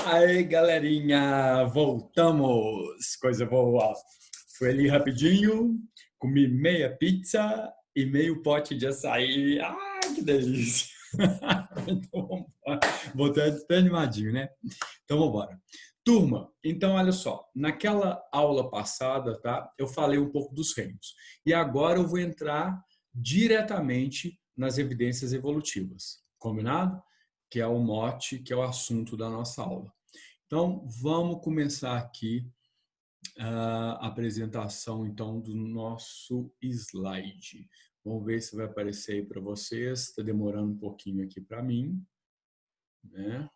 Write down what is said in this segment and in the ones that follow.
Aí, galerinha, voltamos. Coisa boa. Fui ali rapidinho, comi meia pizza e meio pote de açaí. Ai, que delícia. Então, vamos embora. Voltei até animadinho, né? Então, vamos embora. Turma, então olha só, naquela aula passada, tá? Eu falei um pouco dos reinos. E agora eu vou entrar diretamente nas evidências evolutivas. Combinado? Que é o mote, que é o assunto da nossa aula. Então, vamos começar aqui a apresentação então do nosso slide. Vamos ver se vai aparecer aí para vocês. Está demorando um pouquinho aqui para mim, né?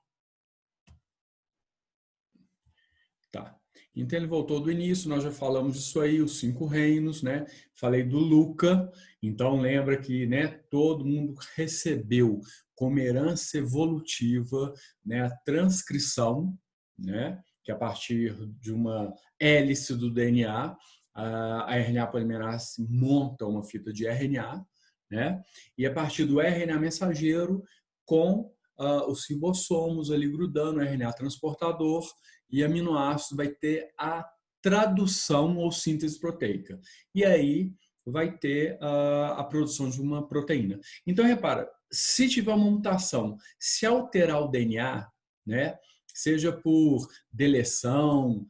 Tá. Então ele voltou do início, nós já falamos disso aí, os 5 reinos, né? Falei do Luca, então lembra que, né, todo mundo recebeu como herança evolutiva, né, a transcrição, né, que a partir de uma hélice do DNA, a RNA polimerase monta uma fita de RNA, né? E a partir do RNA mensageiro com os ribossomos ali grudando, o RNA transportador, e aminoácido vai ter a tradução ou síntese proteica. E aí vai ter a produção de uma proteína. Então, repara, se tiver uma mutação, se alterar o DNA, né, seja por deleção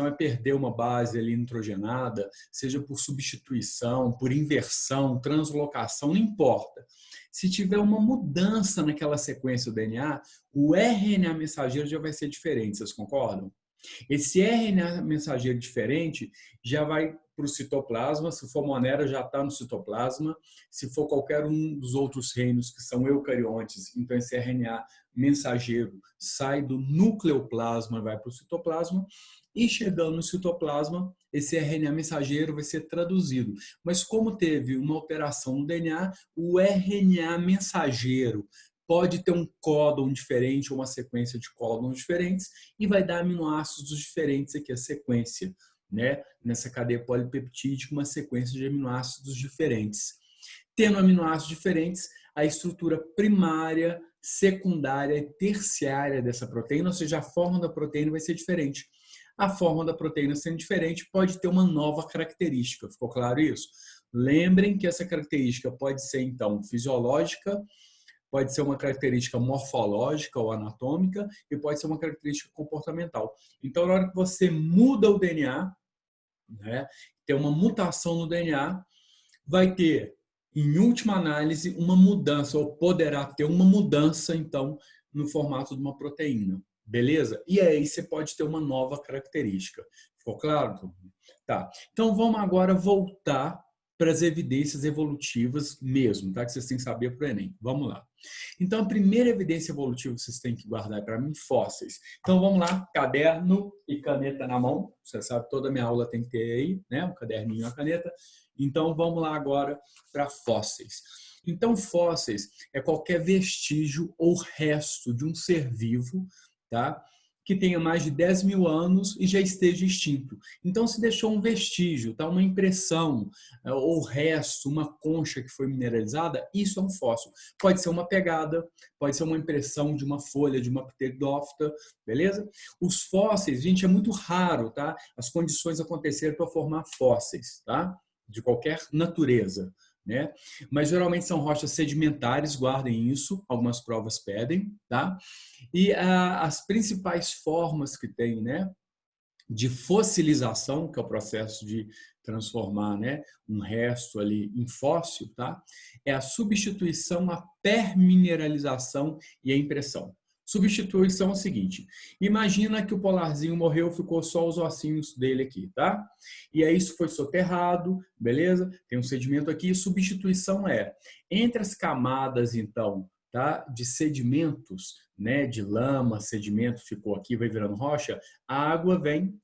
é perder uma base ali nitrogenada, seja por substituição, por inversão, translocação, não importa. Se tiver uma mudança naquela sequência do DNA, o RNA mensageiro já vai ser diferente, vocês concordam? Esse RNA mensageiro diferente já vai para o citoplasma, se for Monera já está no citoplasma, se for qualquer um dos outros reinos que são eucariontes, então esse RNA mensageiro sai do nucleoplasma, vai para o citoplasma, e chegando no citoplasma, esse RNA mensageiro vai ser traduzido. Mas como teve uma alteração no DNA, o RNA mensageiro pode ter um códon diferente ou uma sequência de códons diferentes e vai dar aminoácidos diferentes aqui, a sequência, né? Nessa cadeia polipeptídica, uma sequência de aminoácidos diferentes. Tendo aminoácidos diferentes, a estrutura primária, secundária e terciária dessa proteína, ou seja, a forma da proteína vai ser diferente. A forma da proteína sendo diferente pode ter uma nova característica. Ficou claro isso? Lembrem que essa característica pode ser, então, fisiológica, pode ser uma característica morfológica ou anatômica e pode ser uma característica comportamental. Então, na hora que você muda o DNA, né, tem uma mutação no DNA, vai ter, em última análise, uma mudança, ou poderá ter uma mudança, então, no formato de uma proteína. Beleza? E aí você pode ter uma nova característica. Ficou claro? Tá. Então, vamos agora voltar para as evidências evolutivas mesmo, tá? Que vocês têm que saber para o Enem. Vamos lá. Então, a primeira evidência evolutiva que vocês têm que guardar para mim, fósseis. Então, vamos lá, caderno e caneta na mão. Você sabe, toda minha aula tem que ter aí, né? Um caderninho e uma caneta. Então, vamos lá agora para fósseis. Então, fósseis é qualquer vestígio ou resto de um ser vivo, tá? Que tenha mais de 10 mil anos e já esteja extinto. Então, se deixou um vestígio, tá? Uma impressão, ou resto, uma concha que foi mineralizada, isso é um fóssil. Pode ser uma pegada, pode ser uma impressão de uma folha, de uma pteridófita, beleza? Os fósseis, gente, é muito raro, tá? As condições acontecerem para formar fósseis, tá? De qualquer natureza, né? Mas geralmente são rochas sedimentares, guardem isso, algumas provas pedem, tá? E as principais formas que tem, né, de fossilização, que é o processo de transformar, né, um resto ali em fóssil, tá? É a substituição, a permineralização e a impressão. Substituição é o seguinte: imagina que o polarzinho morreu, ficou só os ossinhos dele aqui, tá? E aí isso foi soterrado, beleza? Tem um sedimento aqui. Substituição é entre as camadas, então, tá, de sedimentos, né, de lama, sedimento ficou aqui, vai virando rocha, a água vem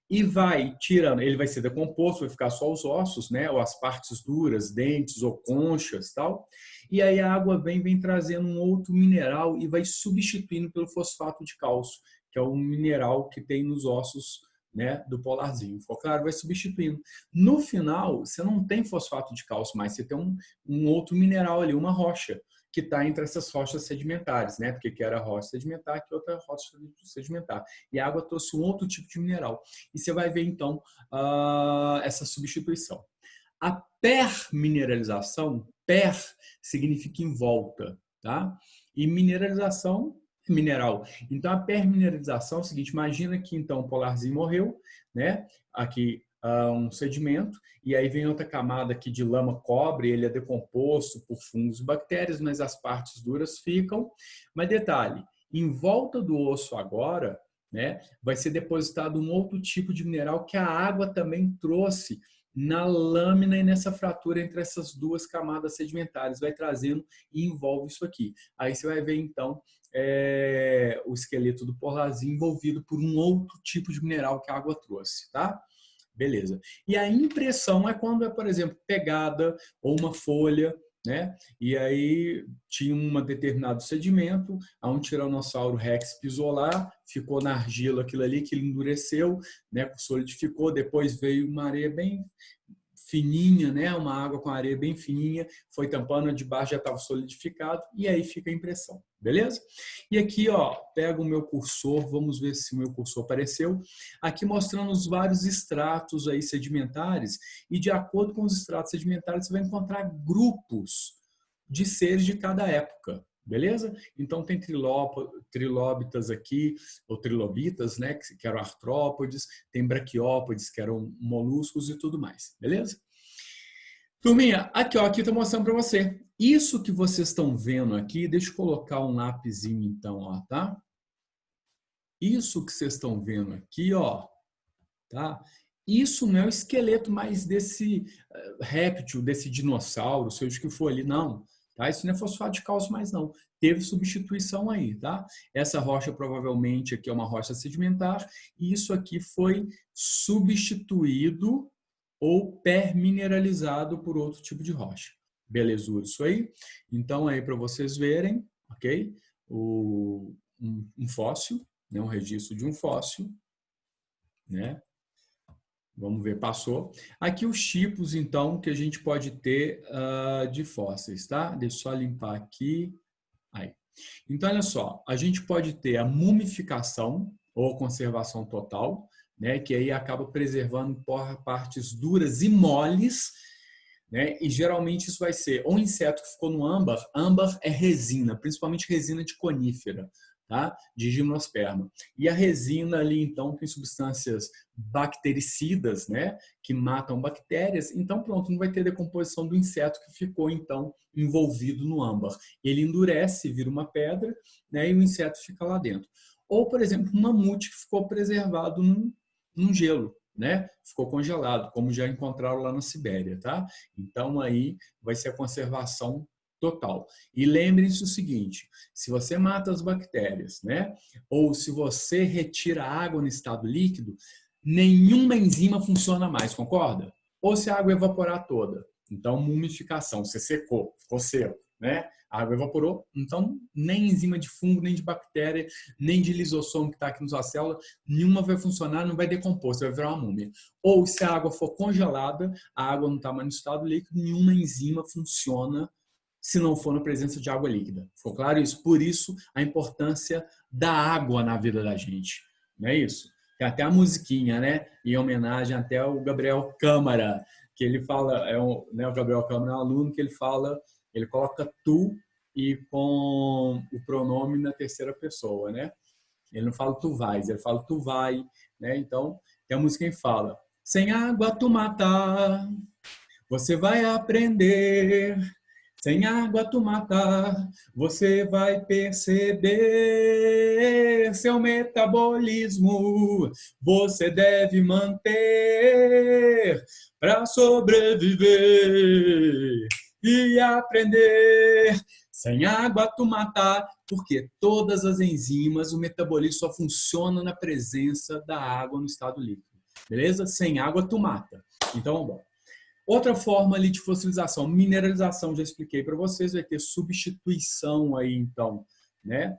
e vai tirando, ele vai ser decomposto, vai ficar só os ossos, né, ou as partes duras, dentes ou conchas, tal. E aí a água vem trazendo um outro mineral e vai substituindo pelo fosfato de cálcio, que é um mineral que tem nos ossos, né, do polarzinho. Ficou claro? Vai substituindo. No final, você não tem fosfato de cálcio mais, você tem um outro mineral ali, uma rocha, que está entre essas rochas sedimentares, né? Porque que era rocha sedimentar, que outra rocha sedimentar. E a água trouxe um outro tipo de mineral. E você vai ver, então, essa substituição. A permineralização, per significa em volta, tá? E mineralização, mineral. Então, a permineralização é o seguinte, imagina que, então, o polarzinho morreu, né? Aqui, um sedimento, e aí vem outra camada aqui de lama cobre, ele é decomposto por fungos e bactérias, mas as partes duras ficam. Mas detalhe, em volta do osso agora, né, vai ser depositado um outro tipo de mineral que a água também trouxe na lâmina e nessa fratura entre essas duas camadas sedimentares, vai trazendo e envolve isso aqui. Aí você vai ver, então, o esqueleto do polarzinho envolvido por um outro tipo de mineral que a água trouxe, tá? Beleza. E a impressão é quando é, por exemplo, pegada ou uma folha, né? E aí tinha um determinado sedimento, um tiranossauro rex pisou lá, ficou na argila aquilo ali que ele endureceu, né? Solidificou, depois veio uma areia bem fininha, né? Uma água com areia bem fininha, foi tampando, de baixo já estava solidificado e aí fica a impressão, beleza? E aqui, ó, pega o meu cursor, vamos ver se o meu cursor apareceu, aqui mostrando os vários estratos aí sedimentares e de acordo com os estratos sedimentares você vai encontrar grupos de seres de cada época. Beleza? Então tem trilóbitas aqui, ou trilobitas, né, que eram artrópodes, tem braquiópodes, que eram moluscos e tudo mais. Beleza? Turminha, aqui ó, aqui estou mostrando para você. Isso que vocês estão vendo aqui, deixa eu colocar um lápisinho então, ó, tá? Isso que vocês estão vendo aqui, ó, tá? Isso não é o esqueleto mais desse réptil, desse dinossauro, seja o que for ali, não. Tá? Isso não é fosfato de cálcio mais, não. Teve substituição aí, tá? Essa rocha provavelmente aqui é uma rocha sedimentar e isso aqui foi substituído ou permineralizado por outro tipo de rocha. Belezura isso aí? Então aí para vocês verem, ok? Um fóssil, né? Um registro de um fóssil, né? Vamos ver, passou. Aqui os tipos, então, que a gente pode ter de fósseis, tá? Deixa eu só limpar aqui. Aí. Então, olha só, a gente pode ter a mumificação ou conservação total, né? Que aí acaba preservando partes duras e moles, né? E geralmente isso vai ser ou um inseto que ficou no âmbar. Âmbar é resina, principalmente resina de conífera, tá? De gimnosperma. E a resina ali, então, tem substâncias bactericidas, né? Que matam bactérias. Então, pronto, não vai ter decomposição do inseto que ficou, então, envolvido no âmbar. Ele endurece, vira uma pedra, né? E o inseto fica lá dentro. Ou, por exemplo, um mamute que ficou preservado num gelo, né? Ficou congelado, como já encontraram lá na Sibéria, tá? Então, aí vai ser a conservação total. E lembre-se o seguinte, se você mata as bactérias, né? Ou se você retira a água no estado líquido, nenhuma enzima funciona mais, concorda? Ou se a água evaporar toda. Então, mumificação, você secou, ficou seco, né? A água evaporou, então nem enzima de fungo, nem de bactéria, nem de lisossomo que está aqui na sua célula, nenhuma vai funcionar, não vai decompor, você vai virar uma múmia. Ou se a água for congelada, a água não está mais no estado líquido, nenhuma enzima funciona se não for na presença de água líquida. Ficou claro isso? Por isso, a importância da água na vida da gente. Não é isso? Tem até a musiquinha, né? Em homenagem até ao Gabriel Câmara, que ele fala, né, o Gabriel Câmara é um aluno que ele fala, ele coloca tu e com o pronome na terceira pessoa, né? Ele não fala tu vais, ele fala tu vai, né? Então, tem a música que fala: sem água tu matar, você vai aprender. Sem água tu matar, você vai perceber seu metabolismo. Você deve manter para sobreviver e aprender. Sem água tu matar, porque todas as enzimas, o metabolismo só funciona na presença da água no estado líquido. Beleza? Sem água tu mata. Então, bom. Outra forma ali de fossilização, mineralização, já expliquei para vocês, vai ter substituição aí, então, né,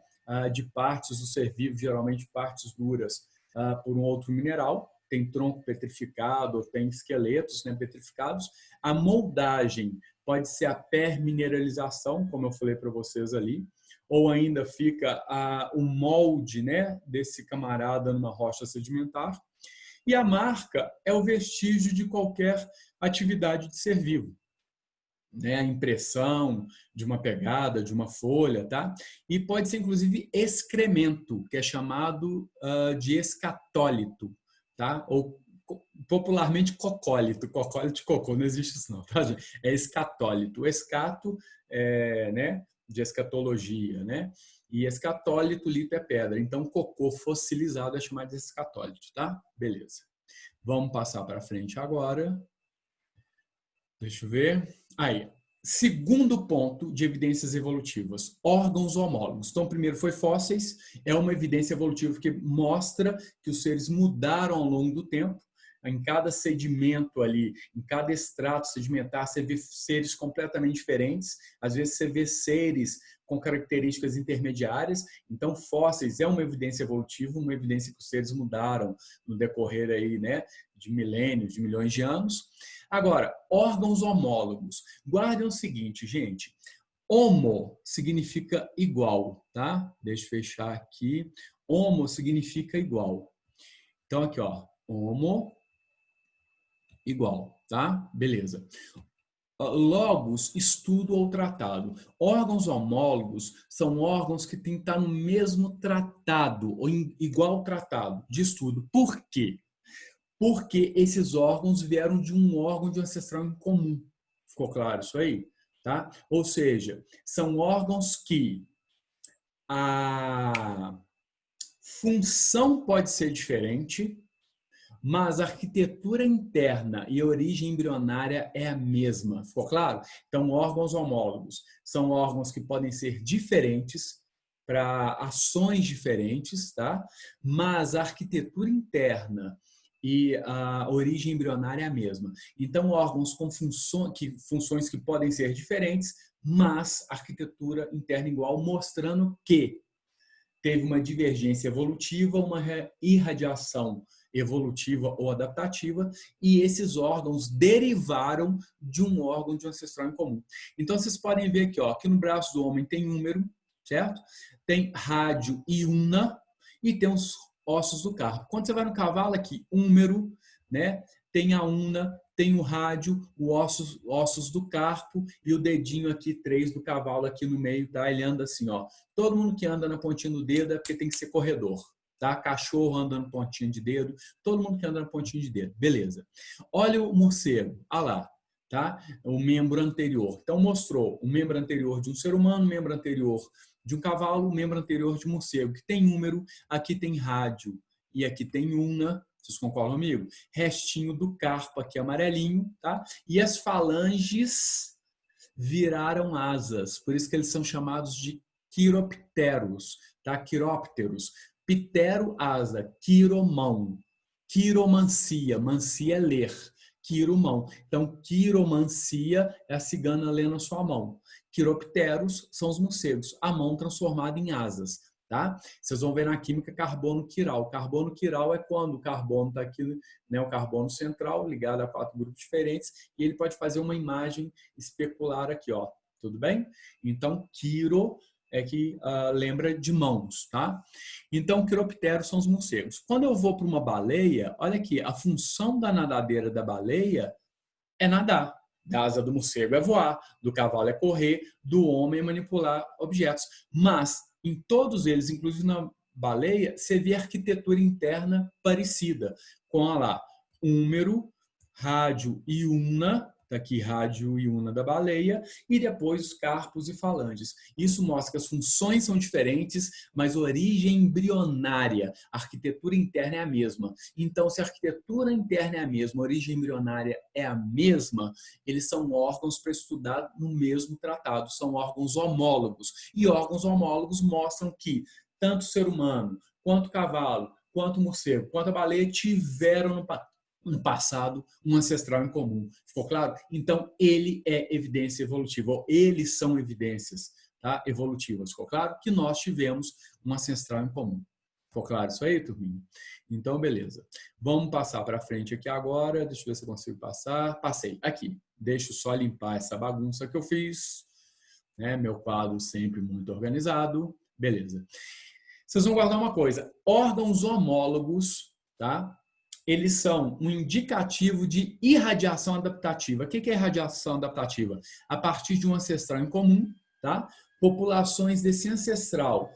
de partes do ser vivo, geralmente partes duras, por um outro mineral, tem tronco petrificado, ou tem esqueletos, né, petrificados. A moldagem pode ser a permineralização, como eu falei para vocês ali, ou ainda fica o molde, né, desse camarada numa rocha sedimentar. E a marca é o vestígio de qualquer atividade de ser vivo, né? A impressão de uma pegada, de uma folha, tá? E pode ser, inclusive, excremento, que é chamado de escatólito, tá? Ou popularmente cocólito. Cocólito de cocô, não existe isso não, tá, gente? É escatólito. O escato né, de escatologia, né? E escatólito, lito é pedra. Então, cocô fossilizado é chamado de escatólito, tá? Beleza. Vamos passar para frente agora. Deixa eu ver. Aí, segundo ponto de evidências evolutivas, órgãos homólogos. Então, primeiro foi fósseis, é uma evidência evolutiva que mostra que os seres mudaram ao longo do tempo. Em cada sedimento ali, em cada extrato sedimentar, você vê seres completamente diferentes. Às vezes você vê seres com características intermediárias. Então, fósseis é uma evidência evolutiva, uma evidência que os seres mudaram no decorrer aí, né, de milênios, de milhões de anos. Agora, órgãos homólogos. Guardem o seguinte, gente. Homo significa igual, tá? Deixa eu fechar aqui. Homo significa igual. Então, aqui, ó. Homo igual, tá? Beleza. Logos, estudo ou tratado. Órgãos homólogos são órgãos que têm que estar no mesmo tratado, ou em igual tratado de estudo. Por quê? Porque esses órgãos vieram de um órgão de ancestral em comum. Ficou claro isso aí? Tá? Ou seja, são órgãos que a função pode ser diferente, mas a arquitetura interna e a origem embrionária é a mesma. Ficou claro? Então, órgãos homólogos são órgãos que podem ser diferentes para ações diferentes, tá? Mas a arquitetura interna e a origem embrionária é a mesma. Então, órgãos com funções que podem ser diferentes, mas arquitetura interna igual, mostrando que teve uma divergência evolutiva, uma irradiação evolutiva ou adaptativa, e esses órgãos derivaram de um órgão de um ancestral em comum. Então, vocês podem ver aqui, ó, aqui no braço do homem tem húmero, certo? Tem rádio e una, e tem os ossos do carpo. Quando você vai no cavalo aqui, húmero, né? Tem a una, tem o rádio, os ossos do carpo e o dedinho aqui, 3 do cavalo aqui no meio, tá? Ele anda assim, ó. Todo mundo que anda na pontinha do dedo é porque tem que ser corredor, tá? Cachorro anda na pontinha de dedo, todo mundo que anda na pontinha de dedo. Beleza. Olha o morcego, olha lá, tá? O membro anterior. Então, mostrou o membro anterior de um ser humano, o membro anterior de um cavalo, o membro anterior de um morcego, que tem número, aqui tem rádio e aqui tem una. Vocês concordam comigo? Restinho do carpo aqui amarelinho, tá? E as falanges viraram asas, por isso que eles são chamados de quiropteros, tá? Quirópteros. Ptero, asa, quiromão. Quiromancia, mancia é ler. Quiromão. Então, quiromancia é a cigana lendo a sua mão. Quiropteros são os morcegos, a mão transformada em asas. Tá? Vocês vão ver na química carbono quiral. Carbono quiral é quando o carbono está aqui, né, o carbono central ligado a 4 grupos diferentes, e ele pode fazer uma imagem especular aqui, ó. Tudo bem? Então, quiro é que lembra de mãos, tá? Então, quiropteros são os morcegos. Quando eu vou para uma baleia, olha aqui, a função da nadadeira da baleia é nadar. Da asa do morcego é voar, do cavalo é correr, do homem é manipular objetos. Mas em todos eles, inclusive na baleia, você vê arquitetura interna parecida, com lá, húmero, rádio e una, tá aqui rádio e una da baleia, e depois os carpos e falanges. Isso mostra que as funções são diferentes, mas a origem embrionária, a arquitetura interna é a mesma. Então, se a arquitetura interna é a mesma, a origem embrionária é a mesma, eles são órgãos para estudar no mesmo tratado, são órgãos homólogos. E órgãos homólogos mostram que tanto o ser humano, quanto o cavalo, quanto o morcego, quanto a baleia tiveram no passado um ancestral em comum. Ficou claro? Então, ele é evidência evolutiva, ou eles são evidências, tá, evolutivas. Ficou claro? Que nós tivemos um ancestral em comum. Ficou claro isso aí, turminha? Então, beleza. Vamos passar para frente aqui agora. Deixa eu ver se eu consigo passar. Passei. Aqui. Deixa eu só limpar essa bagunça que eu fiz. Né? Meu quadro sempre muito organizado. Beleza. Vocês vão guardar uma coisa. Órgãos homólogos, tá? Eles são um indicativo de irradiação adaptativa. O que é irradiação adaptativa? A partir de um ancestral em comum, tá? Populações desse ancestral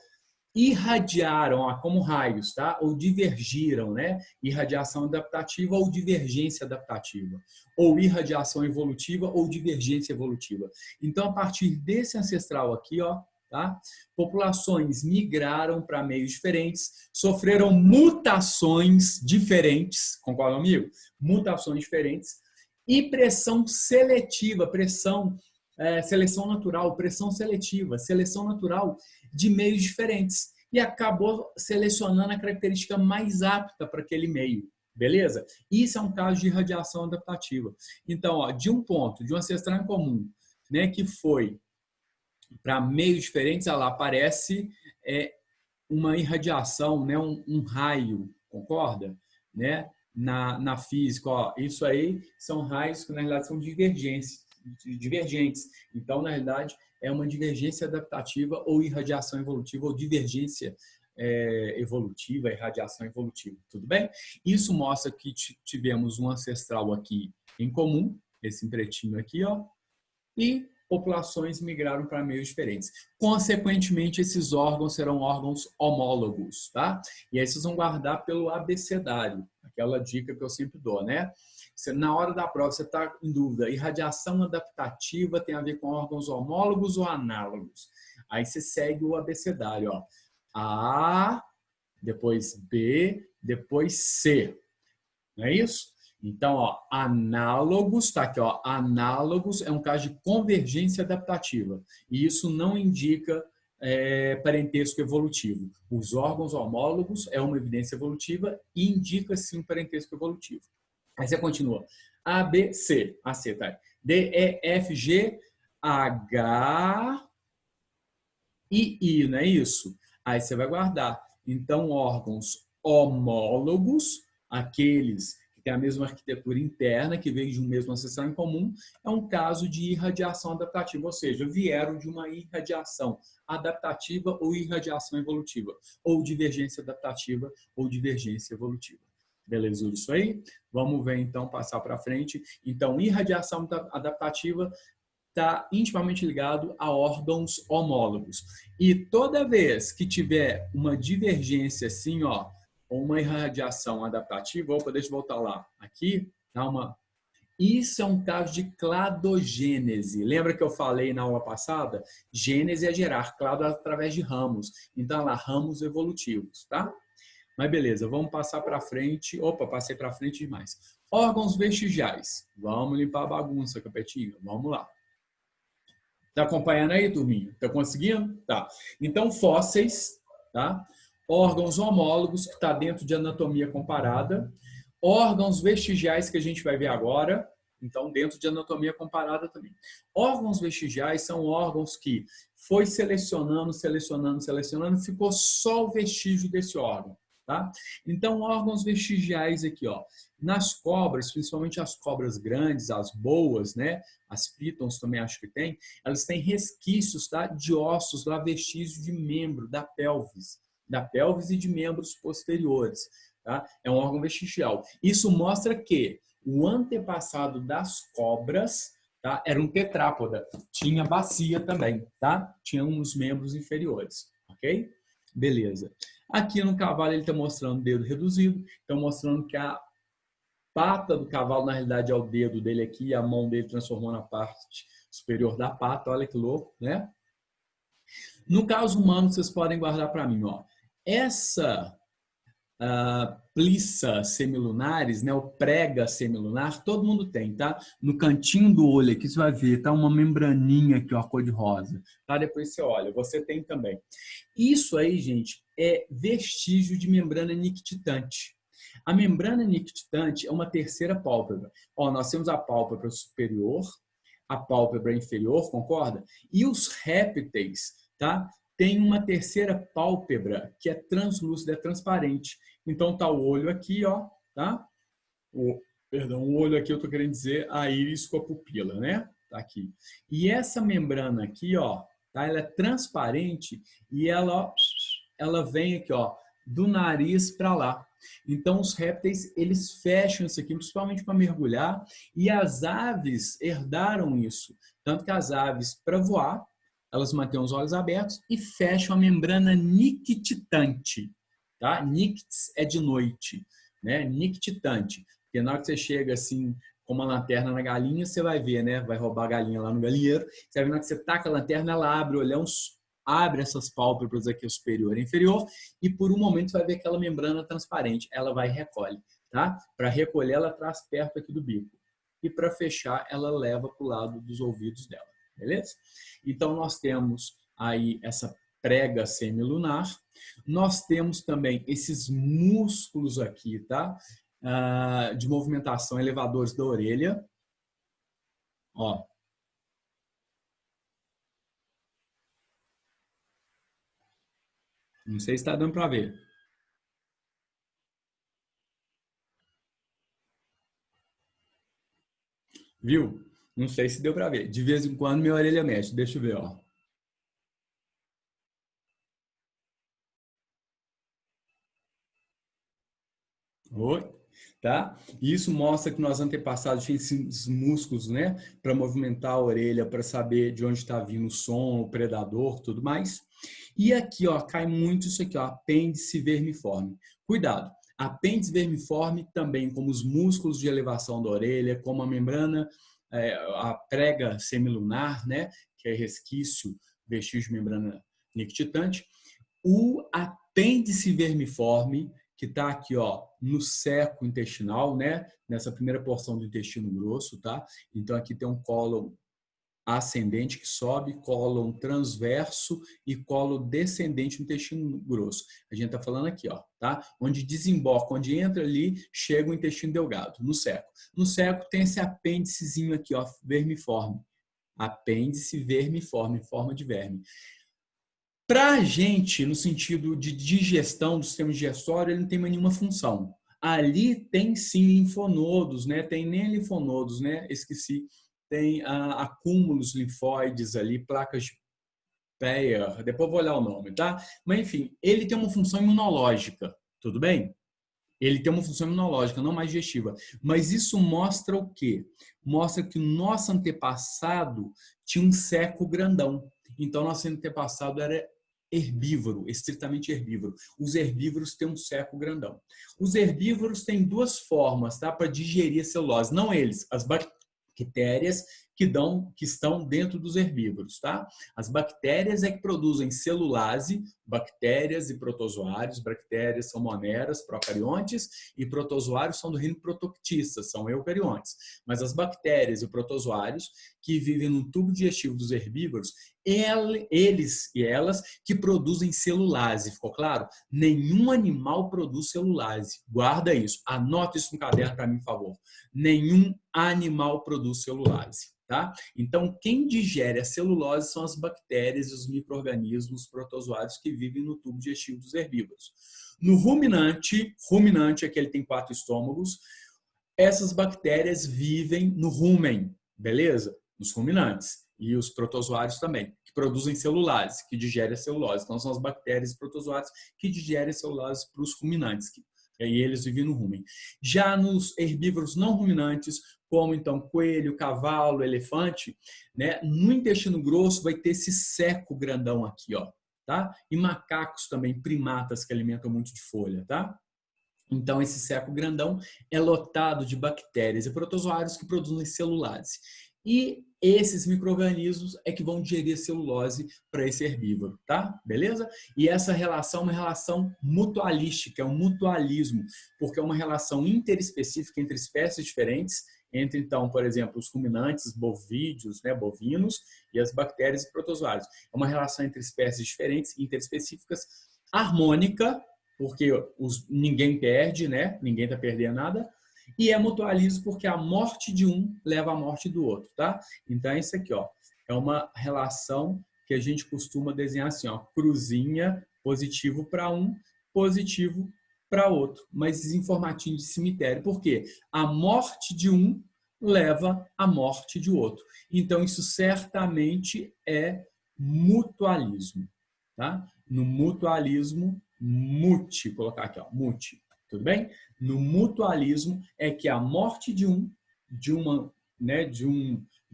irradiaram como raios, tá? Ou divergiram, né? Irradiação adaptativa ou divergência adaptativa, ou irradiação evolutiva ou divergência evolutiva. Então, a partir desse ancestral aqui, ó, tá? Populações migraram para meios diferentes, sofreram mutações diferentes, concorda comigo? Mutações diferentes e pressão seletiva, seleção natural, pressão seletiva, seleção natural de meios diferentes e acabou selecionando a característica mais apta para aquele meio, beleza? Isso é um caso de irradiação adaptativa. Então, ó, de um ponto, de um ancestral em comum, né, que foi para meios diferentes, lá aparece uma irradiação, né, um raio, concorda? Né? Na física, ó, isso aí são raios que na realidade são divergentes. Então, na realidade, é uma divergência adaptativa ou irradiação evolutiva ou divergência evolutiva, irradiação evolutiva, tudo bem? Isso mostra que tivemos um ancestral aqui em comum, esse pretinho aqui, ó, e populações migraram para meios diferentes. Consequentemente, esses órgãos serão órgãos homólogos, tá? E aí vocês vão guardar pelo abecedário, aquela dica que eu sempre dou, né? Na hora da prova, você está em dúvida, irradiação adaptativa tem a ver com órgãos homólogos ou análogos? Aí você segue o abecedário, ó. A, depois B, depois C. Não é isso? Então, ó, análogos, tá aqui, ó, análogos é um caso de convergência adaptativa. E isso não indica parentesco evolutivo. Os órgãos homólogos é uma evidência evolutiva e indica sim um parentesco evolutivo. Aí você continua. A, B, C. A, C, tá? D, E, F, G, H e I, não é isso? Aí você vai guardar. Então, órgãos homólogos, aqueles que têm a mesma arquitetura interna, que veio de um mesmo ancestral em comum, é um caso de irradiação adaptativa, ou seja, vieram de uma irradiação adaptativa ou irradiação evolutiva, ou divergência adaptativa ou divergência evolutiva. Beleza, isso aí? Vamos ver, então, passar para frente. Então, irradiação adaptativa está intimamente ligado a órgãos homólogos. E toda vez que tiver uma divergência assim, ó, ou uma irradiação adaptativa, opa, deixa eu voltar lá. Aqui, dá isso é um caso de cladogênese. Lembra que eu falei na aula passada? Gênese é gerar, clado através de ramos. Então, lá, ramos evolutivos, tá? Mas beleza, vamos passar para frente. Opa, passei para frente demais. Órgãos vestigiais. Vamos limpar a bagunça, capetinho. Vamos lá. Tá acompanhando aí, turminha? Tá conseguindo? Tá. Então, fósseis, tá? Órgãos homólogos, que está dentro de anatomia comparada. Órgãos vestigiais, que a gente vai ver agora. Então, dentro de anatomia comparada também. Órgãos vestigiais são órgãos que foi selecionando, ficou só o vestígio desse órgão. Tá? Então, órgãos vestigiais aqui, ó, nas cobras, principalmente as cobras grandes, as boas, né? As pitons também acho que tem, elas têm resquícios, tá? De ossos, lá, vestígios de membro, da pelvis e de membros posteriores. Tá? É um órgão vestigial. Isso mostra que o antepassado das cobras, tá? Era um tetrápoda, tinha bacia também, tá? Tinha uns membros inferiores, ok? Beleza. Aqui no cavalo ele está mostrando o dedo reduzido, então mostrando que a pata do cavalo na realidade é o dedo dele aqui e a mão dele transformou na parte superior da pata, olha que louco, né? No caso humano, vocês podem guardar para mim, ó. Essa plissa semilunares, né, o prega semilunar, todo mundo tem, tá? No cantinho do olho aqui você vai ver, tá uma membraninha aqui, ó, cor de rosa, tá? Depois você olha, você tem também. Isso aí, gente, é vestígio de membrana nictitante. A membrana nictitante é uma terceira pálpebra. Ó, nós temos a pálpebra superior, a pálpebra inferior, concorda? E os répteis, tá? tem uma terceira pálpebra que é translúcida, é transparente. Então tá o olho aqui, ó, tá? O olho aqui eu estou querendo dizer a íris com a pupila, né? Tá aqui. E essa membrana aqui, ó, tá? Ela é transparente e ela, ó, ela vem aqui, ó, do nariz para lá. Então os répteis, eles fecham isso aqui, principalmente para mergulhar, e as aves herdaram isso. Tanto que as aves, para voar, elas mantêm os olhos abertos e fecham a membrana nictitante, tá? Nictis é de noite, né? Nictitante. Porque na hora que você chega assim, com uma lanterna na galinha, você vai ver, né? Vai roubar a galinha lá no galinheiro. Você vai ver na hora que você taca a lanterna, ela abre o olhão, abre essas pálpebras aqui, superior e inferior, e por um momento você vai ver aquela membrana transparente. Ela vai e recolhe, tá? Para recolher, ela traz perto aqui do bico. E para fechar, ela leva para o lado dos ouvidos dela, beleza? Então, nós temos aí essa prega semilunar. Nós temos também esses músculos aqui, tá? De movimentação, elevadores da orelha. Ó. Não sei se está dando para ver. Viu? Não sei se deu para ver. De vez em quando minha orelha mexe. Deixa eu ver, ó. Oi? Tá? E isso mostra que nossos antepassados tinham esses músculos, né, para movimentar a orelha, para saber de onde está vindo o som, o predador, tudo mais. E aqui, ó, cai muito isso aqui, ó, apêndice vermiforme. Cuidado. Apêndice vermiforme também, como os músculos de elevação da orelha, como a membrana, a prega semilunar, né, que é resquício, vestígio de membrana nictitante. O apêndice vermiforme, que está aqui, ó, no seco intestinal, né? Nessa primeira porção do intestino grosso, tá? Então aqui tem um cólon ascendente que sobe, cólon transverso e cólon descendente no intestino grosso. A gente está falando aqui, ó, tá? Onde desemboca, onde entra ali, chega o intestino delgado, no seco. No seco tem esse apêndicezinho aqui, ó, vermiforme. Apêndice vermiforme, forma de verme. Para a gente, no sentido de digestão do sistema digestório, ele não tem mais nenhuma função. Ali tem sim linfonodos, né? Tem nem linfonodos, né? Esqueci. Tem acúmulos linfóides ali, placas de Peyer, depois eu vou olhar o nome, tá? Mas enfim, ele tem uma função imunológica, tudo bem? Ele tem uma função imunológica, não mais digestiva. Mas isso mostra o quê? Mostra que o nosso antepassado tinha um seco grandão. Então, nosso antepassado era herbívoro, estritamente herbívoro. Os herbívoros têm um seco grandão. Os herbívoros têm duas formas, tá, para digerir a celulose. Não eles, as bactérias que estão dentro dos herbívoros, tá? As bactérias é que produzem celulase, bactérias e protozoários. Bactérias são moneras, procariontes, e protozoários são do reino protoctistas, são eucariontes. Mas as bactérias e protozoários que vivem no tubo digestivo dos herbívoros, eles e elas que produzem celulase, ficou claro? Nenhum animal produz celulase. Guarda isso, anota isso no caderno para mim, por favor. Nenhum animal produz celulase. Tá? Então, quem digere a celulose são as bactérias e os micro-organismos protozoários que vivem no tubo digestivo dos herbívoros. No ruminante é que ele tem 4 estômagos, essas bactérias vivem no rumen, beleza? Nos ruminantes. E os protozoários também, que produzem celulase, que digerem a celulose. Então, são as bactérias e protozoários que digerem a celulose para os ruminantes, e aí eles vivem no rumen. Já nos herbívoros não ruminantes, como então coelho, cavalo, elefante, né? No intestino grosso vai ter esse seco grandão aqui, ó, tá? E macacos também, primatas que alimentam muito de folha, tá? Então esse seco grandão é lotado de bactérias e protozoários que produzem celulase. E esses micro-organismos é que vão digerir a celulose para esse herbívoro, tá? Beleza? E essa relação é uma relação mutualística, é um mutualismo, porque é uma relação interespecífica entre espécies diferentes, entre, então, por exemplo, os ruminantes, bovídeos, né, bovinos, e as bactérias e protozoários. É uma relação entre espécies diferentes, interespecíficas, harmônica, porque ninguém perde, né? Ninguém está perdendo nada. E é mutualismo porque a morte de um leva à morte do outro, tá? Então, é isso aqui, ó. É uma relação que a gente costuma desenhar assim, ó, cruzinha, positivo para um, positivo para outro, mas em formatinho de cemitério. Por quê? A morte de um leva à morte de outro. Então, isso certamente é mutualismo. Tá? No mutualismo, mute, colocar aqui, ó, mute, tudo bem? No mutualismo é que a morte de uma, né, de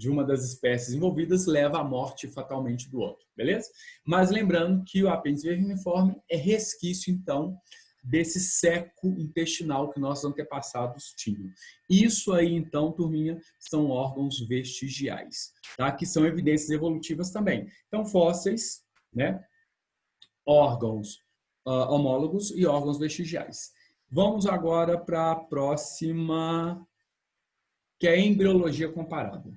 uma das espécies envolvidas leva à morte fatalmente do outro, beleza? Mas lembrando que o apêndice vermiforme é resquício, então, desse seco intestinal que nossos antepassados tinham. Isso aí, então, turminha, são órgãos vestigiais, tá? Que são evidências evolutivas também. Então, fósseis, né? Órgãos homólogos e órgãos vestigiais. Vamos agora para a próxima, que é a embriologia comparada.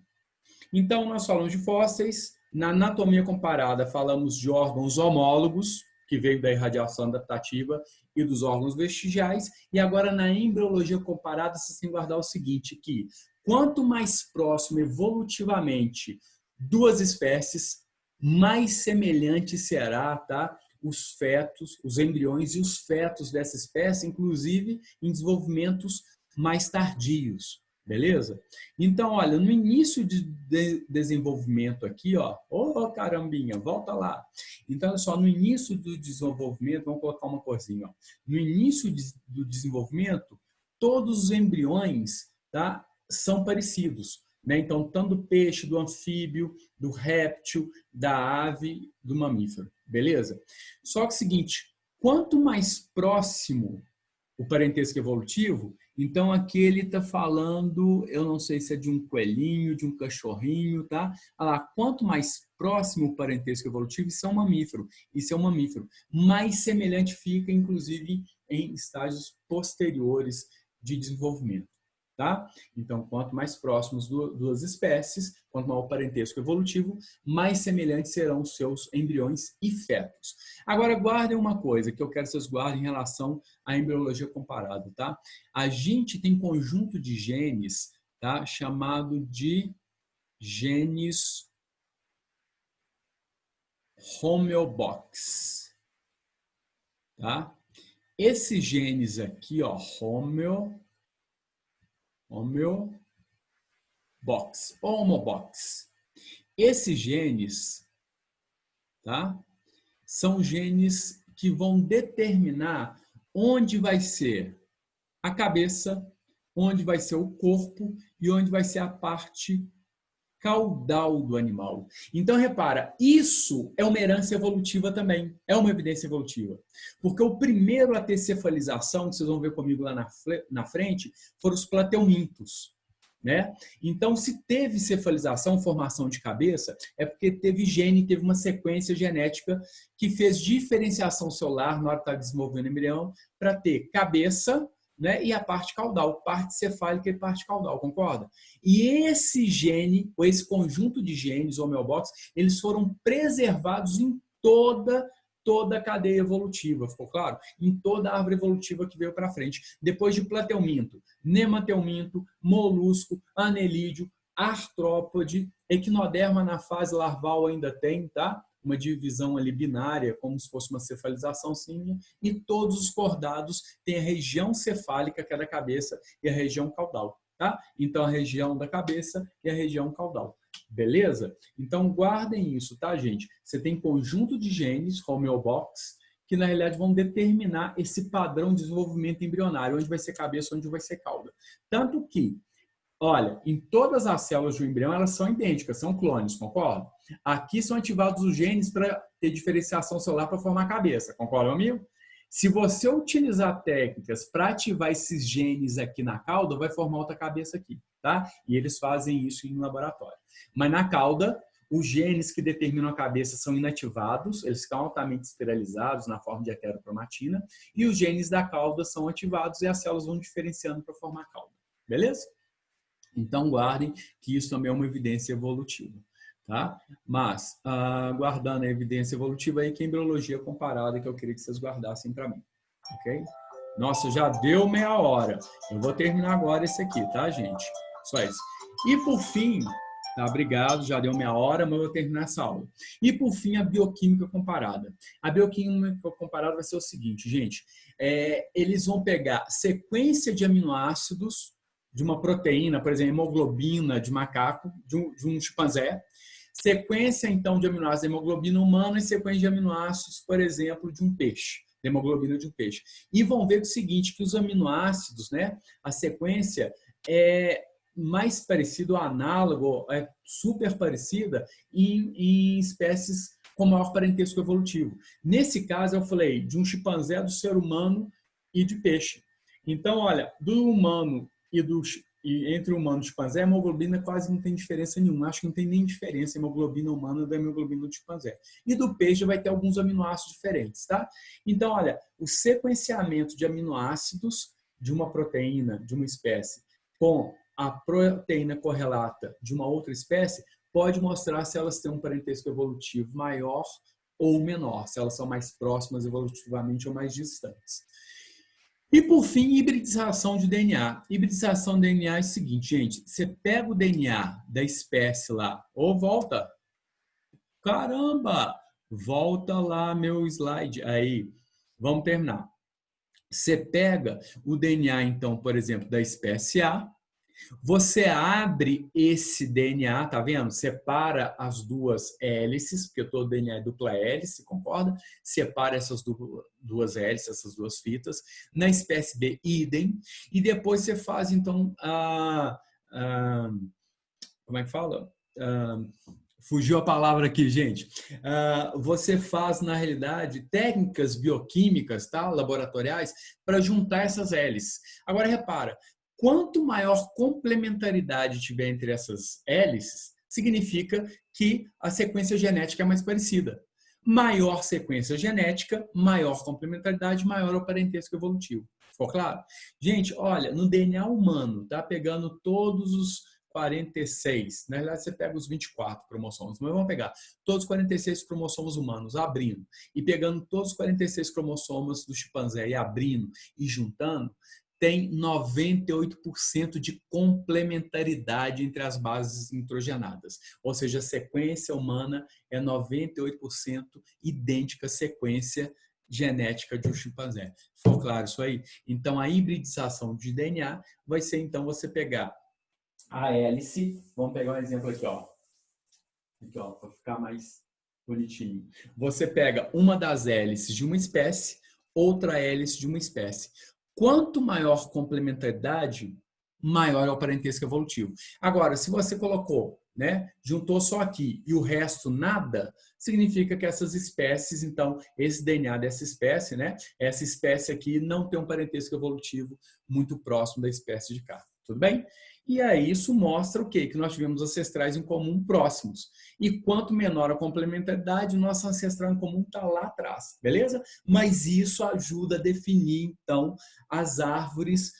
Então, nós falamos de fósseis. Na anatomia comparada, falamos de órgãos homólogos, que veio da irradiação adaptativa, e dos órgãos vestigiais. E agora, na embriologia comparada, vocês têm que guardar o seguinte, que quanto mais próximo evolutivamente duas espécies, mais semelhante será, tá? Os fetos, os embriões e os fetos dessa espécie, inclusive em desenvolvimentos mais tardios. Beleza? Então, olha, no início de desenvolvimento aqui, ó, ô carambinha, volta lá. Então, olha só, no início do desenvolvimento, vamos colocar uma corzinha, ó. No início do desenvolvimento, todos os embriões, tá, são parecidos, né? Então, tanto do peixe, do anfíbio, do réptil, da ave, do mamífero, beleza? Só que é o seguinte, quanto mais próximo o parentesco evolutivo, então aqui ele está falando, eu não sei se é de um coelhinho, de um cachorrinho, tá? Olha lá, quanto mais próximo o parentesco evolutivo, isso é um mamífero, mais semelhante fica, inclusive, em estágios posteriores de desenvolvimento. Tá? Então, quanto mais próximos duas espécies, quanto maior o parentesco evolutivo, mais semelhantes serão os seus embriões e fetos. Agora, guardem uma coisa que eu quero que vocês guardem em relação à embriologia comparada. Tá? A gente tem conjunto de genes, tá? Chamado de genes homeobox. Tá? Esses genes aqui, ó, homobox. Esses genes, tá? São genes que vão determinar onde vai ser a cabeça, onde vai ser o corpo e onde vai ser a parte caudal do animal. Então, repara, isso é uma herança evolutiva também, é uma evidência evolutiva. Porque o primeiro a ter cefalização, que vocês vão ver comigo lá na frente, foram os plateumintos. Né? Então, se teve cefalização, formação de cabeça, é porque teve gene, teve uma sequência genética que fez diferenciação celular na hora que está desenvolvendo o embrião para ter cabeça, né, e a parte caudal, parte cefálica e parte caudal, concorda? E esse gene, ou esse conjunto de genes, homeobox, eles foram preservados em toda a cadeia evolutiva, ficou claro? Em toda a árvore evolutiva que veio para frente. Depois de plateuminto, nemateuminto, molusco, anelídeo, artrópode, equinoderma na fase larval ainda tem, tá? Uma divisão ali binária, como se fosse uma cefalização sim, e todos os cordados têm a região cefálica, que é da cabeça, e a região caudal, tá? Então, a região da cabeça e a região caudal. Beleza? Então, guardem isso, tá, gente? Você tem conjunto de genes, homeobox, que na realidade vão determinar esse padrão de desenvolvimento embrionário, onde vai ser cabeça, onde vai ser cauda. Tanto que, olha, em todas as células do embrião, elas são idênticas, são clones, concorda? Aqui são ativados os genes para ter diferenciação celular para formar a cabeça, concorda, amigo? Se você utilizar técnicas para ativar esses genes aqui na cauda, vai formar outra cabeça aqui, tá? E eles fazem isso em laboratório. Mas na cauda, os genes que determinam a cabeça são inativados, eles ficam altamente esterilizados na forma de heterocromatina, e os genes da cauda são ativados e as células vão diferenciando para formar a cauda. Beleza? Então, guardem que isso também é uma evidência evolutiva. Tá? Mas, guardando a evidência evolutiva aí, que é a embriologia comparada, que eu queria que vocês guardassem para mim. Ok? Nossa, já deu meia hora. Eu vou terminar agora esse aqui, tá, gente? Só isso. E, por fim, Tá, obrigado, já deu meia hora, mas eu vou terminar essa aula. E, por fim, a bioquímica comparada. A bioquímica comparada vai ser o seguinte, gente. Eles vão pegar sequência de aminoácidos de uma proteína, por exemplo, hemoglobina de macaco, de um chimpanzé, sequência, então, de aminoácidos da hemoglobina humana e sequência de aminoácidos, por exemplo, de um peixe, da hemoglobina de um peixe. E vão ver o seguinte, que os aminoácidos, né, a sequência é mais parecido, análogo, é super parecida em espécies com maior parentesco evolutivo. Nesse caso, eu falei de um chimpanzé, do ser humano e de peixe. Então, olha, do humano e entre o humano e o chimpanzé, a hemoglobina quase não tem diferença nenhuma. Acho que não tem nem diferença a hemoglobina humana da hemoglobina do chimpanzé. E do peixe vai ter alguns aminoácidos diferentes, tá? Então, olha, o sequenciamento de aminoácidos de uma proteína, de uma espécie, com a proteína correlata de uma outra espécie, pode mostrar se elas têm um parentesco evolutivo maior ou menor, se elas são mais próximas evolutivamente ou mais distantes. E, por fim, hibridização de DNA. Hibridização de DNA é o seguinte, gente, você pega o DNA da espécie lá, ou volta, caramba, volta lá meu slide, aí, vamos terminar. Você pega o DNA, então, por exemplo, da espécie A, você abre esse DNA, tá vendo? Separa as duas hélices, porque todo DNA é dupla hélice, concorda? Separa essas duas hélices, essas duas fitas. Na espécie B, idem. E depois você faz, então, como é que fala? Fugiu a palavra aqui, gente. Você faz, na realidade, técnicas bioquímicas, tá? Laboratoriais, para juntar essas hélices. Agora, repara, quanto maior complementaridade tiver entre essas hélices, significa que a sequência genética é mais parecida. Maior sequência genética, maior complementaridade, maior o parentesco evolutivo. Ficou claro? Gente, olha, no DNA humano, tá pegando todos os 46, na verdade você pega os 24 cromossomos, mas vamos pegar todos os 46 cromossomos humanos, abrindo, e pegando todos os 46 cromossomos do chimpanzé e abrindo e juntando, tem 98% de complementaridade entre as bases nitrogenadas. Ou seja, a sequência humana é 98% idêntica à sequência genética de um chimpanzé. Ficou claro isso aí? Então, a hibridização de DNA vai ser, então, você pegar a hélice, vamos pegar um exemplo aqui, ó. Aqui, ó, para ficar mais bonitinho. Você pega uma das hélices de uma espécie, outra hélice de uma espécie. Quanto maior complementaridade, maior é o parentesco evolutivo. Agora, se você colocou, né, juntou só aqui e o resto nada, significa que essas espécies, então, esse DNA dessa espécie, né, essa espécie aqui não tem um parentesco evolutivo muito próximo da espécie de cá. Tudo bem? E aí isso mostra o quê? Que nós tivemos ancestrais em comum próximos. E quanto menor a complementaridade, nosso ancestral em comum está lá atrás, beleza? Mas isso ajuda a definir, então, as árvores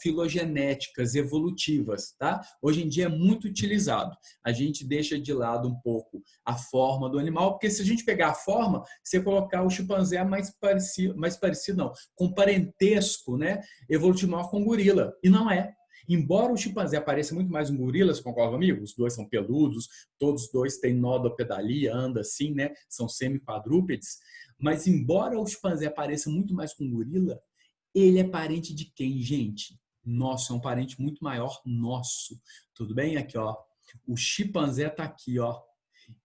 filogenéticas, evolutivas, tá? Hoje em dia é muito utilizado. A gente deixa de lado um pouco a forma do animal, porque se a gente pegar a forma, você colocar o chimpanzé mais parecido não, com parentesco, né, evolutivo maior com o gorila. E não é. Embora o chimpanzé pareça muito mais um gorila, você concorda comigo? Os dois são peludos, todos os dois têm nodopedalia, anda assim, né? São semi-quadrúpedes. Mas embora o chimpanzé pareça muito mais com um gorila, ele é parente de quem, gente? Nosso, é um parente muito maior nosso. Tudo bem? Aqui, ó. O chimpanzé tá aqui, ó.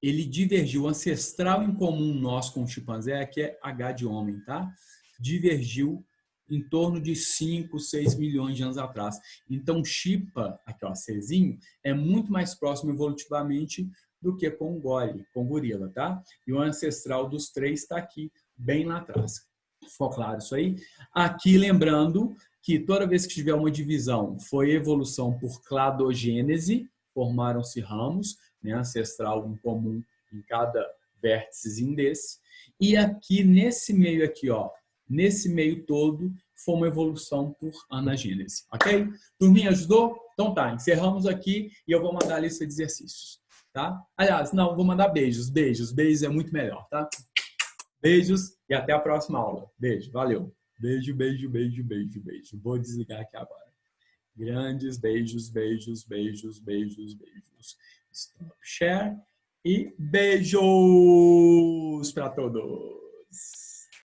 Ele divergiu, o ancestral em comum nosso com o chimpanzé, aqui é H de homem, tá? Divergiu em torno de 5, 6 milhões de anos atrás. Então, Chipa, aqui ó, Czinho, é muito mais próximo evolutivamente do que com o gole, com o gorila, tá? E o ancestral dos três está aqui, bem lá atrás. Ficou claro isso aí? Aqui, lembrando que toda vez que tiver uma divisão, foi evolução por cladogênese, formaram-se ramos, né, ancestral em comum em cada vérticezinho desse. E aqui, nesse meio aqui, ó, nesse meio todo, foi uma evolução por anagênese. Ok? Turminha, ajudou? Então tá, encerramos aqui e eu vou mandar a lista de exercícios. Tá? Aliás, não, vou mandar beijos. Beijos é muito melhor, tá? Beijos e até a próxima aula. Beijo, valeu. Beijo. Vou desligar aqui agora. Grandes beijos. Stop share e beijos para todos!